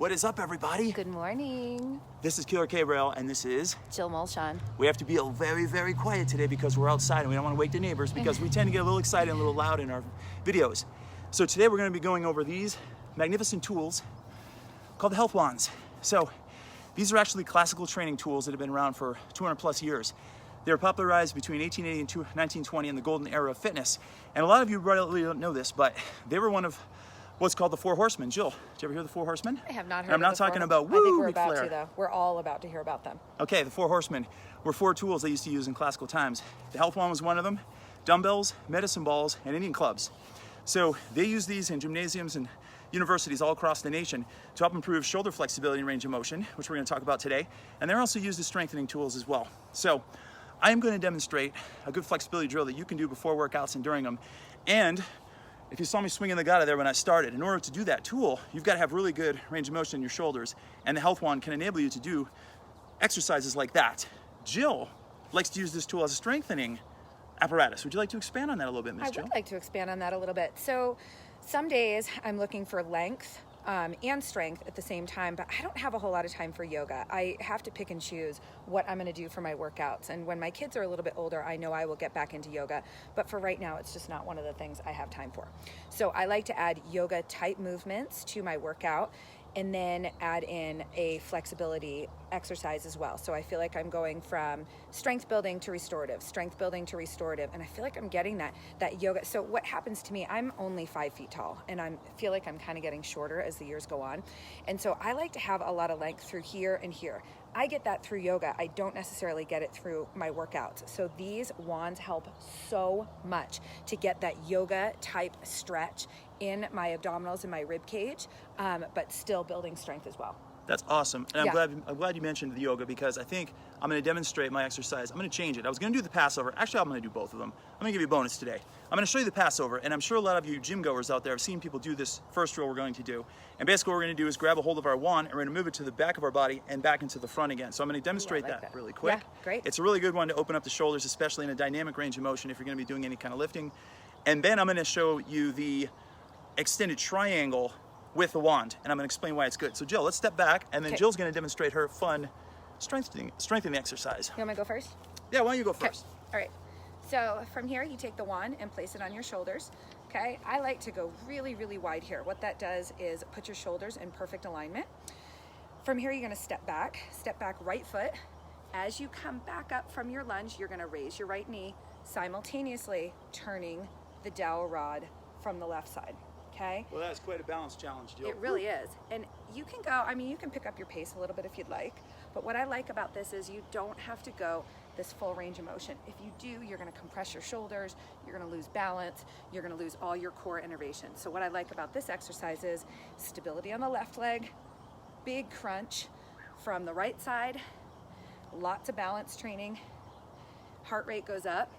What is up, everybody? Good morning. This is Killer K-Braille, and this is Jill Mulshon. We have to be very, very quiet today because we're outside and we don't want to wake the neighbors because we tend to get a little excited and a little loud in our videos. So today we're going to be going over these magnificent tools called the health wands. So these are actually classical training tools that have been around for 200 plus years. They were popularized between 1880 and 1920 in the golden era of fitness. And a lot of you really don't know this, but they were one of what's called the four horsemen. Jill, did you ever hear the four horsemen? I have not heard I'm not talking about woo, I think we're Ric about Flair. to, though. We're all about to hear about them. Okay, the four horsemen were four tools they used to use in classical times. The health wand was one of them, dumbbells, medicine balls, and Indian clubs. So they use these in gymnasiums and universities all across the nation to help improve shoulder flexibility and range of motion, which we're going to talk about today. And they're also used as strengthening tools as well. So I am going to demonstrate a good flexibility drill that you can do before workouts and during them. And if you saw me swinging the guy there when I started, in order to do that tool, you've got to have really good range of motion in your shoulders, and the health wand can enable you to do exercises like that. Jill likes to use this tool as a strengthening apparatus. Would you like to expand on that a little bit, Miss Jill? I would like to expand on that a little bit. So some days I'm looking for length and strength at the same time, but I don't have a whole lot of time for yoga. I have to pick and choose what I'm going to do for my workouts. And when my kids are a little bit older, I know I will get back into yoga. But for right now, it's just not one of the things I have time for. So I like to add yoga type movements to my workout and then add in a flexibility exercise as well. So I feel like I'm going from strength building to restorative, and I feel like I'm getting that yoga. So what happens to me, I'm only 5 feet tall, and I feel like I'm kind of getting shorter as the years go on. And so I like to have a lot of length through here and here. I get that through yoga. I don't necessarily get it through my workouts. So these wands help so much to get that yoga type stretch in my abdominals and my rib cage, but still building strength as well. That's awesome. And I'm glad you mentioned the yoga, because I think I'm going to demonstrate my exercise. I'm going to change it. I was going to do the Passover. Actually, I'm going to do both of them. I'm going to give you a bonus today. I'm going to show you the Passover, and I'm sure a lot of you gym goers out there have seen people do this first drill we're going to do. And basically what we're going to do is grab a hold of our wand, and we're going to move it to the back of our body and back into the front again. So I'm going to demonstrate that really quick. Yeah, great. It's a really good one to open up the shoulders, especially in a dynamic range of motion if you're going to be doing any kind of lifting. And then I'm going to show you the extended triangle with the wand, and I'm going to explain why it's good. So Jill, let's step back, and then Jill's going to demonstrate her fun strengthening exercise. You want me to go first? Yeah, why don't you go first? All right. So from here, you take the wand and place it on your shoulders. Okay. I like to go really, really wide here. What that does is put your shoulders in perfect alignment. From here, you're going to step back right foot. As you come back up from your lunge, you're going to raise your right knee, simultaneously turning the dowel rod from the left side. Okay. Well, that's quite a balance challenge, Jill. It really is. And you can go, you can pick up your pace a little bit if you'd like, but what I like about this is you don't have to go this full range of motion. If you do, you're going to compress your shoulders, you're going to lose balance, you're going to lose all your core innervation. So what I like about this exercise is stability on the left leg, big crunch from the right side, lots of balance training, heart rate goes up,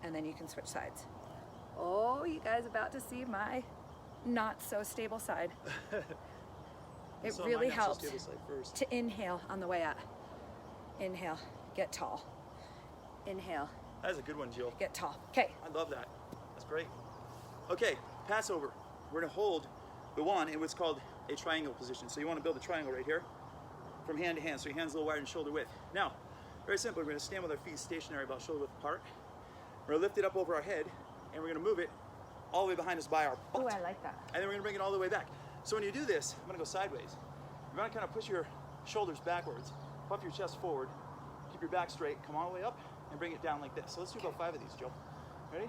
and then you can switch sides. Oh, you guys about to see my not so stable side. It really helps to inhale on the way up. Inhale, get tall. Inhale. That's a good one, Jill. Get tall. Okay. I love that. That's great. Okay, Passover. We're going to hold the wand in what's called a triangle position. So you want to build a triangle right here from hand to hand. So your hand's a little wider than shoulder width. Now, very simple. We're going to stand with our feet stationary about shoulder width apart. We're going to lift it up over our head, and we're going to move it all the way behind us by our butt. Oh, I like that. And then we're going to bring it all the way back. So when you do this, I'm going to go sideways. You're going to kind of push your shoulders backwards, puff your chest forward, keep your back straight, come all the way up, and bring it down like this. So let's do about 5 of these, Jill. Ready?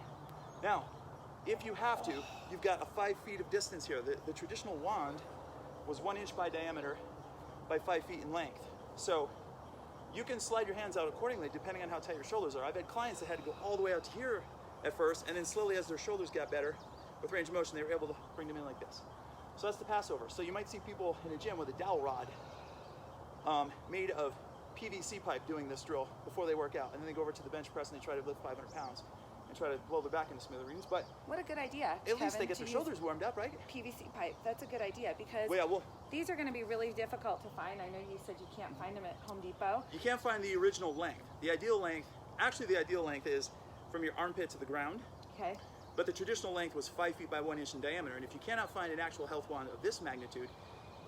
Now, if you have to, you've got a 5 feet of distance here. The traditional wand was 1 inch by diameter by 5 feet in length. So you can slide your hands out accordingly depending on how tight your shoulders are. I've had clients that had to go all the way out to here at first, and then slowly as their shoulders got better with range of motion, they were able to bring them in like this. So that's the Passover. So you might see people in a gym with a dowel rod made of PVC pipe doing this drill before they work out, and then they go over to the bench press and they try to lift 500 pounds and try to blow their back into smithereens. But what a good idea, at least they get their shoulders warmed up, right? PVC pipe, that's a good idea, because these are going to be really difficult to find. I know you said you can't find them at Home Depot. You can't find the original length. The ideal length, actually the ideal length is from your armpit to the ground. Okay. but the traditional length was 5 feet by 1 inch in diameter. And if you cannot find an actual health wand of this magnitude,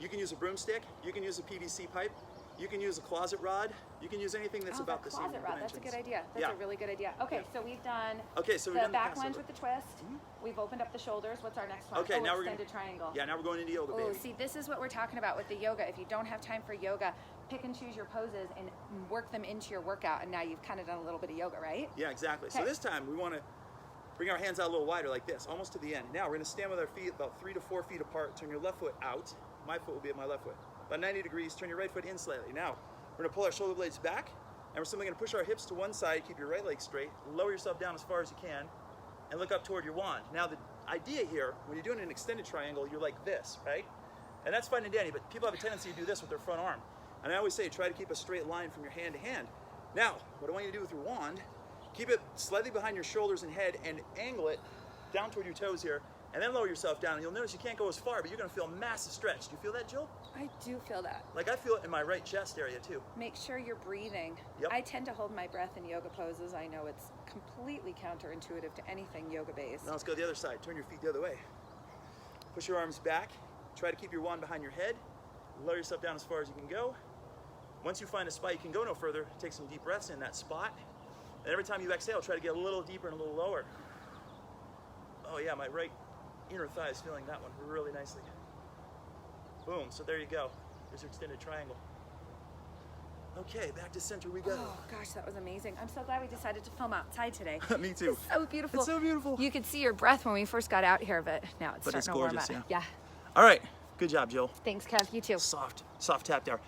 you can use a broomstick, you can use a PVC pipe, you can use a closet rod, you can use anything that's about the same closet rod. dimensions. That's a good idea. That's a really good idea. Okay, so we've done so the back lunge with the twist. We've opened up the shoulders. What's our next one? Okay, now we're extended triangle. Yeah, now we're going into yoga, Oh, baby. see, this is what we're talking about with the yoga. If you don't have time for yoga, pick and choose your poses and work them into your workout. And now you've kind of done a little bit of yoga, right? Yeah, exactly. So this time we want to bring our hands out a little wider like this, almost to the end. Now we're going to stand with our feet about 3 to 4 feet apart. Turn your left foot out. My foot will be at my left foot. About 90 degrees. Turn your right foot in slightly. Now we're going to pull our shoulder blades back, and we're simply going to push our hips to one side. Keep your right leg straight. Lower yourself down as far as you can, and look up toward your wand. Now the idea here, when you're doing an extended triangle, you're like this, right? And that's fine and dandy, but people have a tendency to do this with their front arm. And I always say, try to keep a straight line from your hand to hand. Now, what I want you to do with your wand, keep it slightly behind your shoulders and head and angle it down toward your toes here, and then lower yourself down. And you'll notice you can't go as far, but you're gonna feel a massive stretch. Do you feel that, Jill? I do feel that. Like I feel it in my right chest area too. Make sure you're breathing. Yep. I tend to hold my breath in yoga poses. I know it's completely counterintuitive to anything yoga based. Now let's go the other side. Turn your feet the other way. Push your arms back. Try to keep your wand behind your head. Lower yourself down as far as you can go. Once you find a spot you can go no further, take some deep breaths in that spot. And every time you exhale, try to get a little deeper and a little lower. Oh yeah, my right inner thigh is feeling that one really nicely. Boom, so there you go. There's your extended triangle. Okay, back to center we go. Oh gosh, that was amazing. I'm so glad we decided to film outside today. Me too. It's so beautiful. It's so beautiful. You could see your breath when we first got out here, but now it's starting to warm gorgeous, up. yeah. All right, good job, Jill. Thanks, Kev. You too. Soft tap there.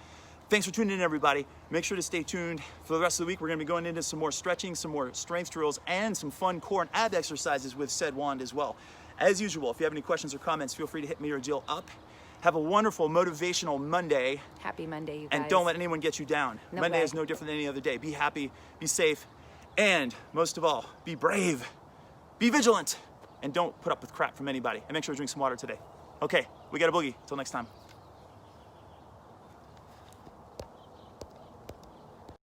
Thanks for tuning in, everybody. Make sure to stay tuned for the rest of the week. We're going to be going into some more stretching, some more strength drills, and some fun core and ab exercises with said wand as well. As usual, if you have any questions or comments, feel free to hit me or Jill up. Have a wonderful motivational Monday. Happy Monday, you guys. And don't let anyone get you down. No Monday way. is no different than any other day. Be happy, be safe, and most of all, be brave, be vigilant, and don't put up with crap from anybody. And make sure to drink some water today. Okay, we got a boogie. Till next time.